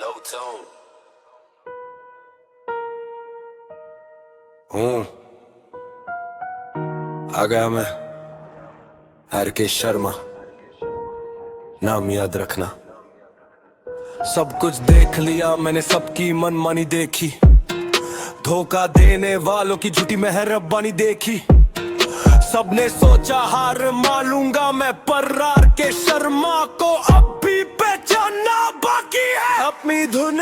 low tone. आ गया मैं RK Sharma, नाम याद रखना। सब कुछ देख लिया मैंने, सबकी मनमानी देखी, धोखा देने वालों की झूठी मेहरबानी देखी। सबने सोचा हार मानूंगा मैं, पर RK शर्मा को अब भी पहचानना बाकी है। अपनी धुन